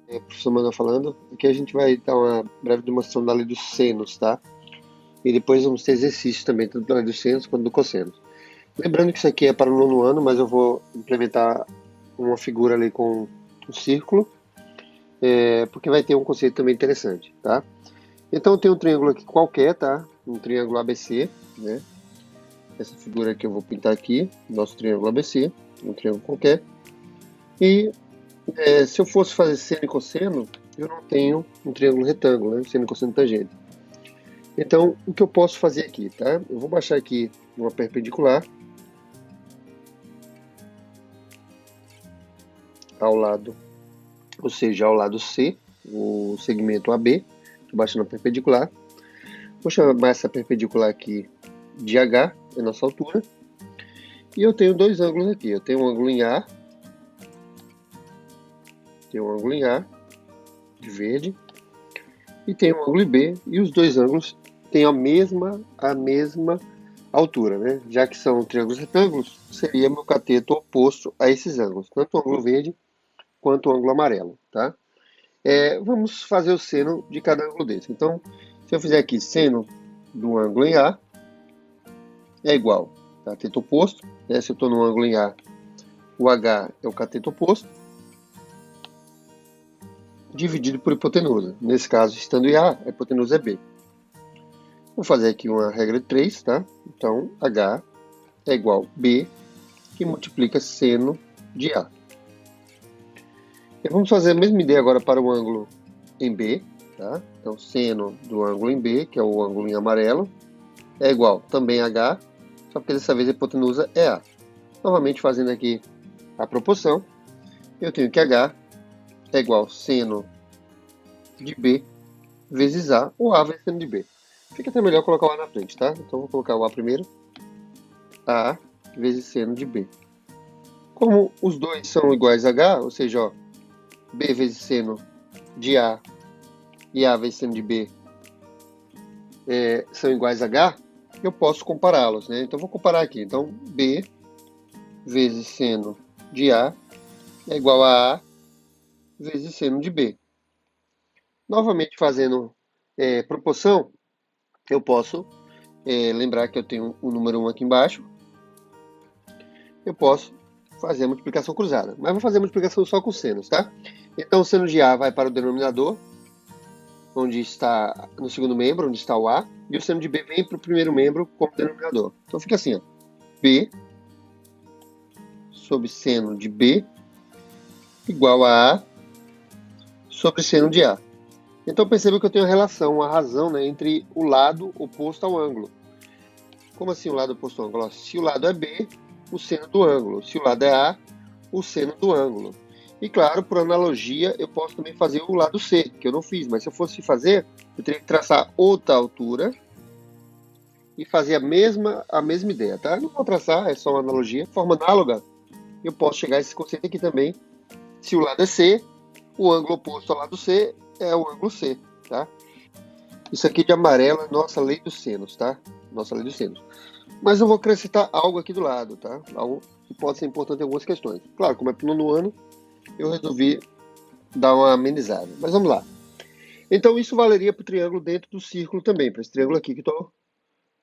Professor Manuel falando. Aqui a gente vai dar uma breve demonstração da lei dos senos, tá? E depois vamos ter exercícios também, tanto da lei dos senos quanto do cossenos. Lembrando que isso aqui é para o nono ano, mas eu vou implementar uma figura ali com um círculo, porque vai ter um conceito também interessante, tá? Então eu tenho um triângulo aqui qualquer, tá? Um triângulo ABC, né? Essa figura que eu vou pintar aqui, nosso triângulo ABC, um triângulo qualquer. E se eu fosse fazer seno e cosseno, eu não tenho um triângulo retângulo, né? Seno, cosseno, tangente. Então, o que eu posso fazer aqui, tá? Eu vou baixar aqui uma perpendicular ao lado, ou seja, ao lado C, o segmento AB. Estou baixando a perpendicular. Vou chamar essa perpendicular aqui de H, é a nossa altura. E eu tenho dois ângulos aqui. Eu tenho um ângulo em A, de verde, e tenho um ângulo em B, e os dois ângulos têm a mesma altura, né? Já que são triângulos retângulos, seria meu cateto oposto a esses ângulos, tanto o ângulo verde quanto o ângulo amarelo, tá? Vamos fazer o seno de cada ângulo desse. Então, se eu fizer aqui seno do ângulo em A, é igual cateto oposto, né? Se eu estou no ângulo em A, o H é o cateto oposto, dividido por hipotenusa. Nesse caso, estando em A, a hipotenusa é B. Vou fazer aqui uma regra de 3, tá? Então, H é igual a B, que multiplica seno de A. E vamos fazer a mesma ideia agora para o ângulo em B, tá? Então, seno do ângulo em B, que é o ângulo em amarelo, é igual também a H, só que dessa vez a hipotenusa é A. Novamente, fazendo aqui a proporção, eu tenho que H é igual a seno de B vezes A, ou A vezes seno de B. Fica até melhor colocar o A na frente, tá? Então, vou colocar o A primeiro. A vezes seno de B. Como os dois são iguais a H, ou seja, ó, B vezes seno de A e A vezes seno de B são iguais a H, eu posso compará-los, né? Então, vou comparar aqui. Então, B vezes seno de A é igual a A vezes seno de B. Novamente, fazendo proporção, eu posso lembrar que eu tenho o número 1 aqui embaixo. Eu posso fazer a multiplicação cruzada. Mas vou fazer a multiplicação só com senos, tá? Então, o seno de A vai para o denominador, onde está no segundo membro, onde está o A, e o seno de B vem para o primeiro membro como denominador. Então, fica assim, ó, B sobre seno de B igual a A sobre seno de A. Então, perceba que eu tenho a relação, uma razão, né, entre o lado oposto ao ângulo. Como assim o lado oposto ao ângulo? Se o lado é B, o seno do ângulo. Se o lado é A, o seno do ângulo. E claro, por analogia, eu posso também fazer o lado C, que eu não fiz. Mas se eu fosse fazer, eu teria que traçar outra altura e fazer a mesma ideia, tá? Eu não vou traçar, é só uma analogia. De forma análoga, eu posso chegar a esse conceito aqui também. Se o lado é C, o ângulo oposto ao lado C é o ângulo C, tá? Isso aqui de amarelo é nossa lei dos senos, tá? Nossa lei dos senos. Mas eu vou acrescentar algo aqui do lado, tá? Algo que pode ser importante em algumas questões. Claro, como é para o nono ano, eu resolvi dar uma amenizada. Mas vamos lá. Então, isso valeria para o triângulo dentro do círculo também. Para esse triângulo aqui que estou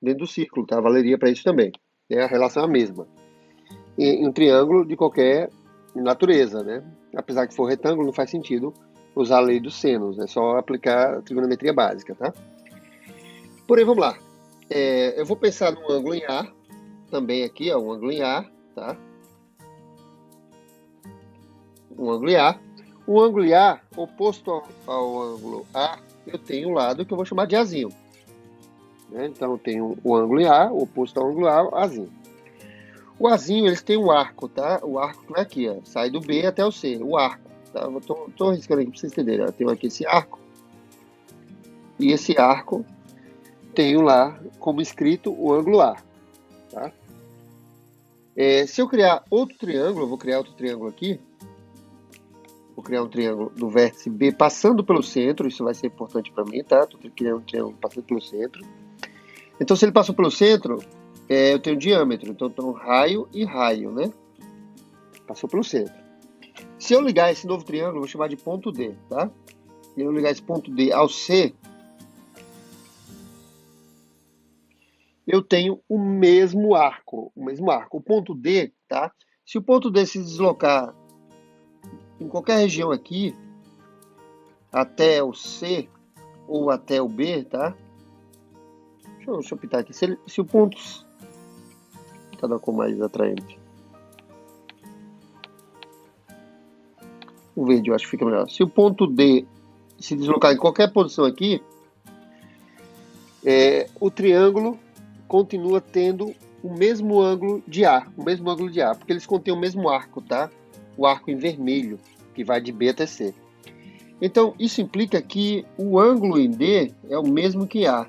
dentro do círculo, tá? Valeria para isso também. A relação é a mesma. Em um triângulo de qualquer natureza, né? Apesar que for retângulo, não faz sentido usar a lei dos senos. É só aplicar a trigonometria básica, tá? Porém, vamos lá. Eu vou pensar num ângulo em A, também aqui, ó, um ângulo em A, tá? Um ângulo em A. O ângulo em A, oposto ao ângulo A, eu tenho um lado que eu vou chamar de Azinho. Né? Então, eu tenho o ângulo em A, oposto ao ângulo A, Azinho. O Azinho, eles têm um arco, tá? O arco que vai aqui, ó, sai do B até o C, o arco. Tá? Eu tô riscando aqui para vocês entenderem. Eu tenho aqui esse arco. E esse arco tenho lá como escrito o ângulo A. Tá? Se eu criar outro triângulo, eu vou criar outro triângulo aqui. Vou criar um triângulo do vértice B passando pelo centro. Isso vai ser importante para mim, tá? Estou criando um triângulo passando pelo centro. Então, se ele passou pelo centro, eu tenho diâmetro. Então, raio e raio, né? Passou pelo centro. Se eu ligar esse novo triângulo, eu vou chamar de ponto D, tá? E eu ligar esse ponto D ao C, eu tenho o mesmo arco, O ponto D, tá? Se o ponto D se deslocar em qualquer região aqui, até o C ou até o B, tá? Deixa eu pintar aqui. Se o ponto... Tá da cor mais atraente. O verde eu acho que fica melhor. Se o ponto D se deslocar em qualquer posição aqui, o triângulo continua tendo o mesmo ângulo de A, porque eles contêm o mesmo arco, tá? O arco em vermelho, que vai de B até C. Então, isso implica que o ângulo em D é o mesmo que A.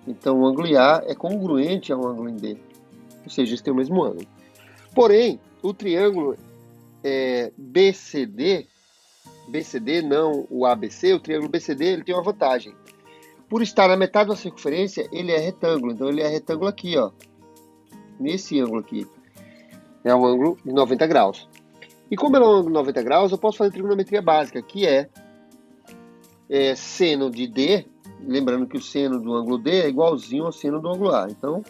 Então, o ângulo em A é congruente ao ângulo em D. Ou seja, eles têm o mesmo ângulo. Porém, o triângulo BCD não o ABC, o triângulo BCD ele tem uma vantagem. Por estar na metade da circunferência, ele é retângulo. Então, ele é retângulo aqui, ó. Nesse ângulo aqui. É um ângulo de 90 graus. E como ele é um ângulo de 90 graus, eu posso fazer trigonometria básica, que é seno de D. Lembrando que o seno do ângulo D é igualzinho ao seno do ângulo A. Então,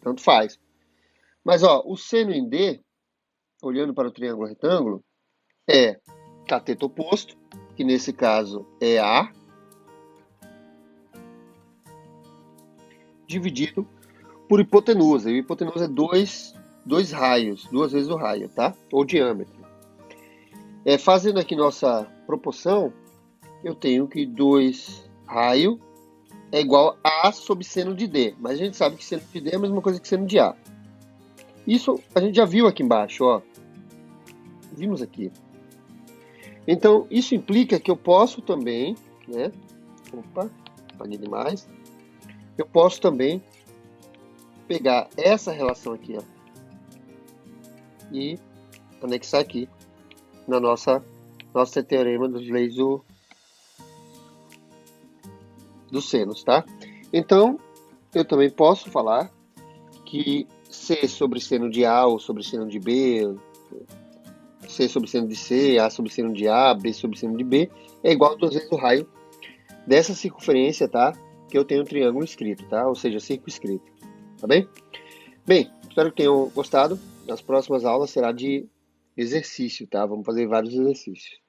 tanto faz. Mas, ó, o seno em D, olhando para o triângulo retângulo, é cateto oposto, que nesse caso é A, dividido por hipotenusa. E hipotenusa é dois raios, duas vezes o raio, tá? Ou diâmetro. Fazendo aqui nossa proporção, eu tenho que 2 raio é igual a A sobre seno de D. Mas a gente sabe que seno de D é a mesma coisa que seno de A. Isso a gente já viu aqui embaixo, ó. Vimos aqui. Então, isso implica que eu posso também, né? Opa, apaguei demais. Eu posso também pegar essa relação aqui, ó, e anexar aqui na nosso teorema dos leis dos senos, tá? Então, eu também posso falar que C sobre seno de A ou sobre seno de B, C sobre seno de C, A sobre seno de A, B sobre seno de B, é igual a 2 vezes o raio dessa circunferência, tá? Que eu tenho um triângulo escrito, tá? Ou seja, circunscrito, tá bem? Bem, espero que tenham gostado. Nas próximas aulas será de exercício, tá? Vamos fazer vários exercícios.